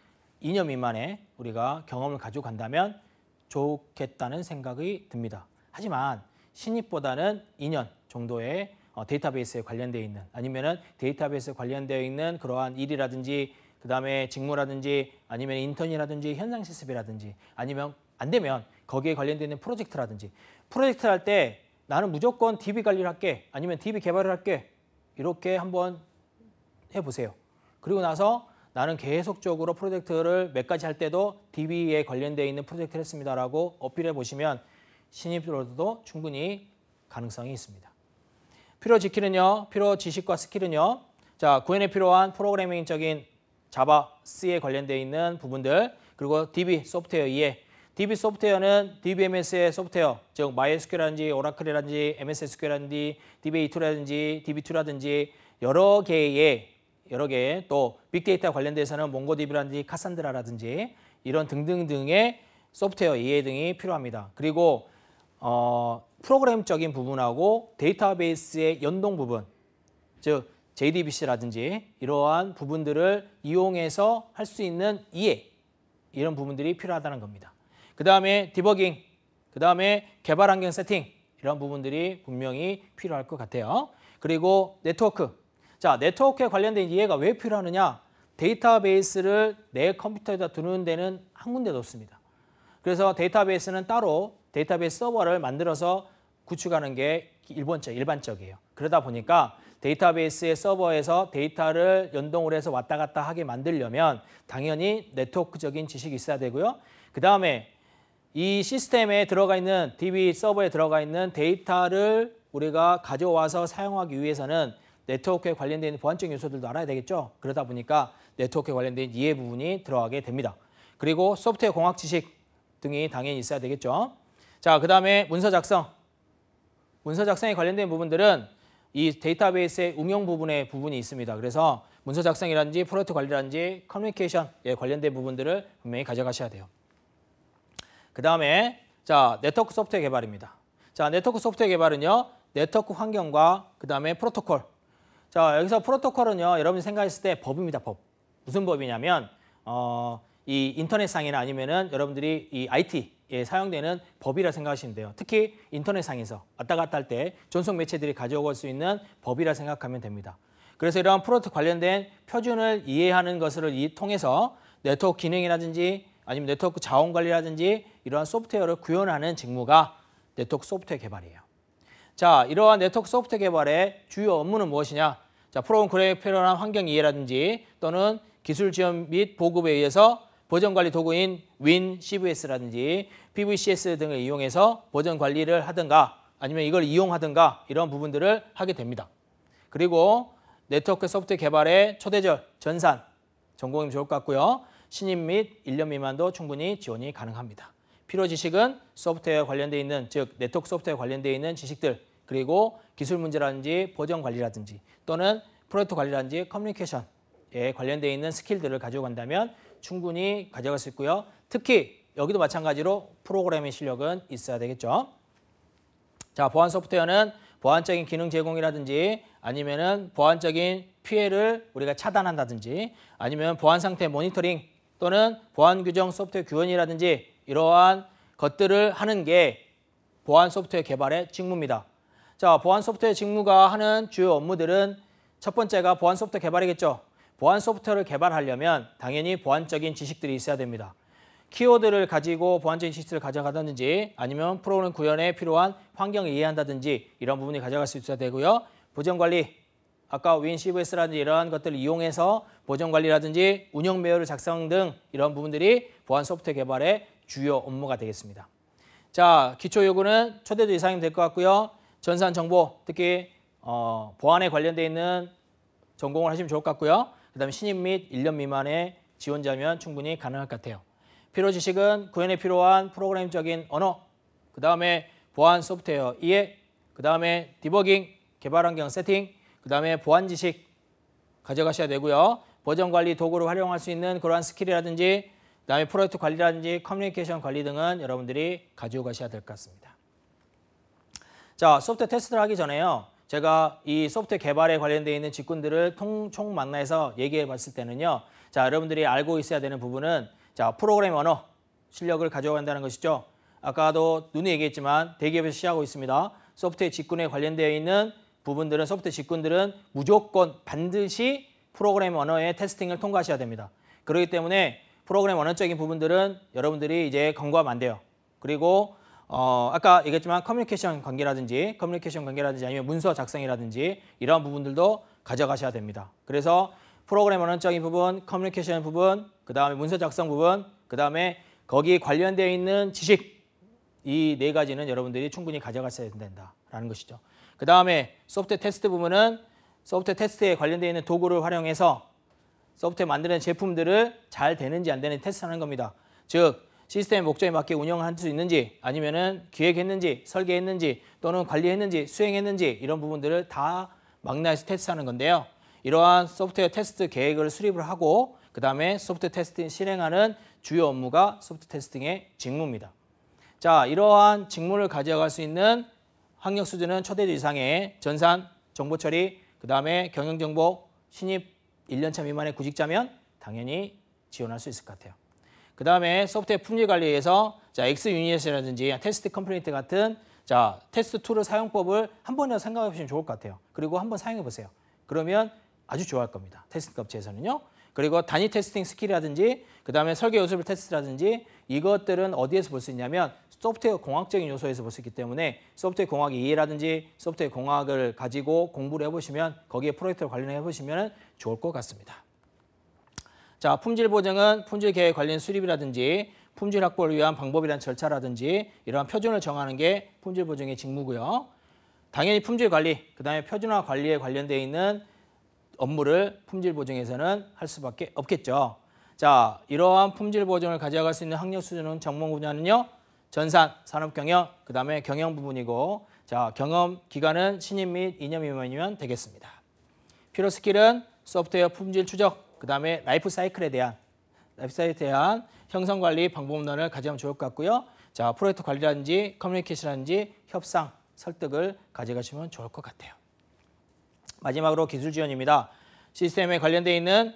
2년 미만에 우리가 경험을 가지고 간다면 좋겠다는 생각이 듭니다. 하지만 신입보다는 2년 정도의 데이터베이스에 관련되어 있는 아니면은 데이터베이스에 관련되어 있는 그러한 일이라든지 그 다음에 직무라든지 아니면 인턴이라든지 현장 실습이라든지 아니면 안 되면 거기에 관련되어 있는 프로젝트라든지 프로젝트 할 때 나는 무조건 DB 관리를 할게 아니면 DB 개발을 할게 이렇게 한번 해보세요. 그리고 나서 나는 계속적으로 프로젝트를 몇 가지 할 때도 DB에 관련되어 있는 프로젝트를 했습니다라고 어필해 보시면 신입으로도 충분히 가능성이 있습니다. 필요 지키는요. 필요 지식과 스킬은요. 자, 구현에 필요한 프로그래밍적인 자바, C에 관련되어 있는 부분들 그리고 DB 소프트웨어 이해 DB 소프트웨어는 DBMS의 소프트웨어, 즉 MySQL이라든지 오라클이라든지 MSSQL이라든지 DB2라든지 DB2라든지 여러 개의 또 빅데이터 관련돼서는 몽고DB라든지 카산드라라든지 이런 등등등의 소프트웨어 이해 등이 필요합니다. 그리고 프로그램적인 부분하고 데이터베이스의 연동 부분, 즉 JDBC라든지 이러한 부분들을 이용해서 할 수 있는 이해, 이런 부분들이 필요하다는 겁니다. 그 다음에 디버깅, 그 다음에 개발 환경 세팅 이런 부분들이 분명히 필요할 것 같아요. 그리고 네트워크. 자, 네트워크에 관련된 이해가 왜 필요하느냐? 데이터베이스를 내 컴퓨터에다 두는 데는 한 군데도 없습니다. 그래서 데이터베이스는 따로 데이터베이스 서버를 만들어서 구축하는 게 일반적이에요. 그러다 보니까 데이터베이스의 서버에서 데이터를 연동을 해서 왔다 갔다 하게 만들려면 당연히 네트워크적인 지식이 있어야 되고요. 그 다음에 이 시스템에 들어가 있는 DB 서버에 들어가 있는 데이터를 우리가 가져와서 사용하기 위해서는 네트워크에 관련된 보안적인 요소들도 알아야 되겠죠. 그러다 보니까 네트워크에 관련된 이해 부분이 들어가게 됩니다. 그리고 소프트웨어 공학 지식 등이 당연히 있어야 되겠죠. 자, 그 다음에 문서 작성. 문서 작성에 관련된 부분들은 이 데이터베이스의 응용 부분이 있습니다. 그래서 문서 작성이라든지 프로젝트 관리라든지 커뮤니케이션에 관련된 부분들을 분명히 가져가셔야 돼요. 그 다음에 자, 네트워크 소프트웨어 개발입니다. 자, 네트워크 소프트웨어 개발은요. 네트워크 환경과 그 다음에 프로토콜. 자, 여기서 프로토콜은요. 여러분이 생각했을 때 법입니다. 법. 무슨 법이냐면 이 인터넷상이나 아니면은 여러분들이 이 IT에 사용되는 법이라 생각하시면 돼요. 특히 인터넷상에서 왔다 갔다 할 때 전송 매체들이 가져올 수 있는 법이라 생각하면 됩니다. 그래서 이러한 프로토콜 관련된 표준을 이해하는 것을 통해서 네트워크 기능이라든지 아니면 네트워크 자원 관리라든지 이러한 소프트웨어를 구현하는 직무가 네트워크 소프트웨어 개발이에요. 자, 이러한 네트워크 소프트웨어 개발의 주요 업무는 무엇이냐? 자, 프로그램 구현에 필요한 환경 이해라든지 또는 기술 지원 및 보급에 의해서 버전 관리 도구인 Win, CVS라든지 PVCS 등을 이용해서 버전 관리를 하든가 아니면 이걸 이용하든가 이런 부분들을 하게 됩니다. 그리고 네트워크 소프트웨어 개발의 초대절, 전산, 전공이면 좋을 것 같고요. 신입 및 1년 미만도 충분히 지원이 가능합니다. 필요 지식은 소프트웨어 관련되어 있는, 즉 네트워크 소프트웨어 관련되어 있는 지식들, 그리고 기술 문제라든지 버전 관리라든지 또는 프로젝트 관리라든지 커뮤니케이션에 관련되어 있는 스킬들을 가지고 간다면 충분히 가져갈 수 있고요. 특히 여기도 마찬가지로 프로그래밍 실력은 있어야 되겠죠. 자, 보안 소프트웨어는 보안적인 기능 제공이라든지 아니면은 보안적인 피해를 우리가 차단한다든지 아니면 보안 상태 모니터링 또는 보안 규정 소프트웨어 구현이라든지 이러한 것들을 하는 게 보안 소프트웨어 개발의 직무입니다. 자, 보안 소프트웨어 직무가 하는 주요 업무들은 첫 번째가 보안 소프트웨어 개발이겠죠. 보안 소프트웨어를 개발하려면 당연히 보안적인 지식들이 있어야 됩니다. 키워드를 가지고 보안적인 지식을 가져가든지 아니면 프로그램 구현에 필요한 환경을 이해한다든지 이런 부분이 가져갈 수 있어야 되고요. 보전 관리, 아까 Win, CVS라든지 이러한 것들을 이용해서 보전 관리라든지 운영 매뉴얼 작성 등 이런 부분들이 보안 소프트웨어 개발의 주요 업무가 되겠습니다. 자, 기초 요구는 초대도 이상이면 될 것 같고요. 전산 정보, 특히 보안에 관련되어 있는 전공을 하시면 좋을 것 같고요. 그 다음에 신입 및 1년 미만의 지원자면 충분히 가능할 것 같아요. 필요 지식은 구현에 필요한 프로그램적인 언어, 그 다음에 보안 소프트웨어 이해, 그 다음에 디버깅, 개발 환경 세팅, 그 다음에 보안 지식 가져가셔야 되고요. 버전 관리 도구를 활용할 수 있는 그러한 스킬이라든지 그 다음에 프로젝트 관리라든지 커뮤니케이션 관리 등은 여러분들이 가지고 가셔야 될 것 같습니다. 자, 소프트웨어 테스트를 하기 전에요. 제가 이 소프트웨어 개발에 관련되어 있는 직군들을 총 만나서 얘기해 봤을 때는요. 자, 여러분들이 알고 있어야 되는 부분은 자, 프로그램 언어 실력을 가져간다는 것이죠. 아까도 눈에 얘기했지만 대기업에서 시행하고 있습니다. 소프트웨어 직군에 관련되어 있는 부분들은 소프트웨어 직군들은 무조건 반드시 프로그램 언어의 테스팅을 통과하셔야 됩니다. 그렇기 때문에 프로그램 언어적인 부분들은 여러분들이 이제 간과하면 안 돼요. 그리고 아까 얘기했지만 커뮤니케이션 관계라든지 아니면 문서 작성이라든지 이런 부분들도 가져가셔야 됩니다. 그래서 프로그램 언어적인 부분, 커뮤니케이션 부분, 그 다음에 문서 작성 부분, 그 다음에 거기에 관련되어 있는 지식 이 네 가지는 여러분들이 충분히 가져가셔야 된다라는 것이죠. 그 다음에 소프트웨어 테스트 부분은 소프트웨어 테스트에 관련되어 있는 도구를 활용해서 소프트웨어 만드는 제품들을 잘 되는지 안 되는지 테스트하는 겁니다. 즉 시스템 목적에 맞게 운영할 수 있는지 아니면은 기획했는지 설계했는지 또는 관리했는지 수행했는지 이런 부분들을 다 망라해서 테스트하는 건데요. 이러한 소프트웨어 테스트 계획을 수립을 하고 그 다음에 소프트웨어 테스팅 실행하는 주요 업무가 소프트웨어 테스팅의 직무입니다. 자, 이러한 직무를 가져갈 수 있는 학력 수준은 초대도 이상의 전산, 정보 처리, 그 다음에 경영정보, 신입 1년차 미만의 구직자면 당연히 지원할 수 있을 것 같아요. 그 다음에 소프트웨어 품질 관리에서 자, X유닛이라든지 테스트 컴플리트 같은 자, 테스트 툴의 사용법을 한 번이라도 생각해 보시면 좋을 것 같아요. 그리고 한번 사용해 보세요. 그러면 아주 좋아할 겁니다. 테스트 업체에서는요. 그리고 단위 테스팅 스킬이라든지 그 다음에 설계 요소별 테스트라든지 이것들은 어디에서 볼 수 있냐면 소프트웨어 공학적인 요소에서 볼 수 있기 때문에 소프트웨어 공학 이해라든지 소프트웨어 공학을 가지고 공부를 해보시면 거기에 프로젝트를 관련해 보시면 좋을 것 같습니다. 자, 품질 보증은 품질 계획 관련 수립이라든지 품질 확보를 위한 방법이란 절차라든지 이러한 표준을 정하는 게 품질 보증의 직무고요. 당연히 품질 관리, 그다음에 표준화 관리에 관련되어 있는 업무를 품질 보증에서는 할 수밖에 없겠죠. 자, 이러한 품질 보증을 가져갈 수 있는 학력 수준은 전공 분야는요. 전산, 산업 경영, 그다음에 경영 부분이고, 자, 경험 기간은 신입 및 2년 미만이면 되겠습니다. 필요 스킬은 소프트웨어 품질 추적, 그다음에 라이프 사이클에 대한 형성 관리 방법론을 가져가면 좋을 것 같고요. 자, 프로젝트 관리라든지 커뮤니케이션이라든지 협상, 설득을 가져가시면 좋을 것 같아요. 마지막으로 기술 지원입니다. 시스템에 관련되어 있는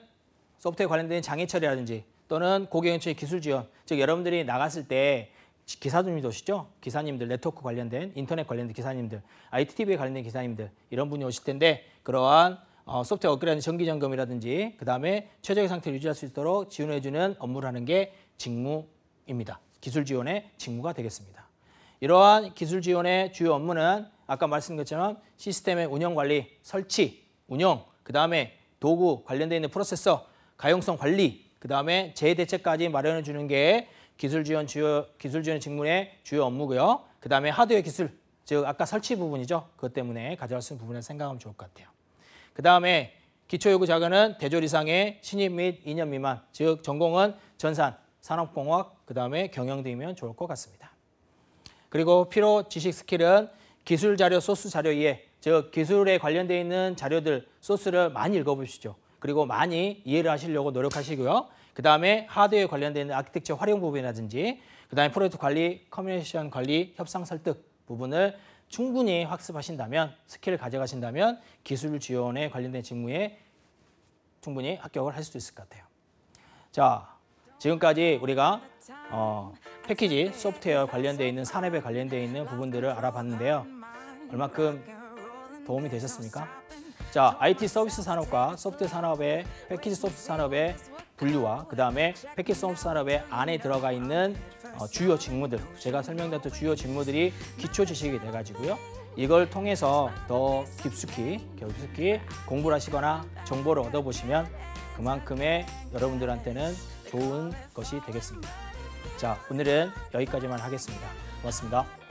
소프트웨어 관련된 장애 처리라든지 또는 고객연수의 기술 지원, 즉 여러분들이 나갔을 때 기사님들 오시죠? 기사님들, 네트워크 관련된, 인터넷 관련된 기사님들, ITTV에 관련된 기사님들 이런 분이 오실 텐데 그러한 소프트웨어 업그레이드 정기 점검이라든지 그다음에 최적의 상태를 유지할 수 있도록 지원해주는 업무를 하는 게 직무입니다. 기술 지원의 직무가 되겠습니다. 이러한 기술 지원의 주요 업무는 아까 말씀드린 것처럼 시스템의 운영 관리, 설치, 운영, 그다음에 도구 관련되어 있는 프로세서, 가용성 관리, 그다음에 재대책까지 마련해 주는 게 기술 지원 직무의 주요 업무고요. 그다음에 하드웨어 기술, 즉 아까 설치 부분이죠. 그것 때문에 가져갈 수 있는 부분을 생각하면 좋을 것 같아요. 그다음에 기초요구 자격은 대졸 이상의 신입 및 2년 미만, 즉 전공은 전산, 산업공학, 그다음에 경영 등이면 좋을 것 같습니다. 그리고 필요 지식 스킬은 기술 자료, 소스 자료 이해, 즉 기술에 관련되어 있는 자료들, 소스를 많이 읽어보시죠. 그리고 많이 이해를 하시려고 노력하시고요. 그다음에 하드웨어에 관련된 아키텍처 활용 부분이라든지 그다음에 프로젝트 관리, 커뮤니케이션 관리, 협상 설득 부분을 충분히 학습하신다면, 스킬을 가져가신다면 기술 지원에 관련된 직무에 충분히 합격을 할 수 있을 것 같아요. 자, 지금까지 우리가 패키지, 소프트웨어 관련되어 있는 산업에 관련되어 있는 부분들을 알아봤는데요. 얼마큼 도움이 되셨습니까? 자, IT 서비스 산업과 소프트웨어 산업의 패키지 소프트 산업의 분류와 그다음에 패키지 소프트 산업의 안에 들어가 있는 주요 직무들, 제가 설명드렸던 주요 직무들이 기초 지식이 돼가지고요. 이걸 통해서 더 깊숙이 공부를 하시거나 정보를 얻어보시면 그만큼의 여러분들한테는 좋은 것이 되겠습니다. 자, 오늘은 여기까지만 하겠습니다. 고맙습니다.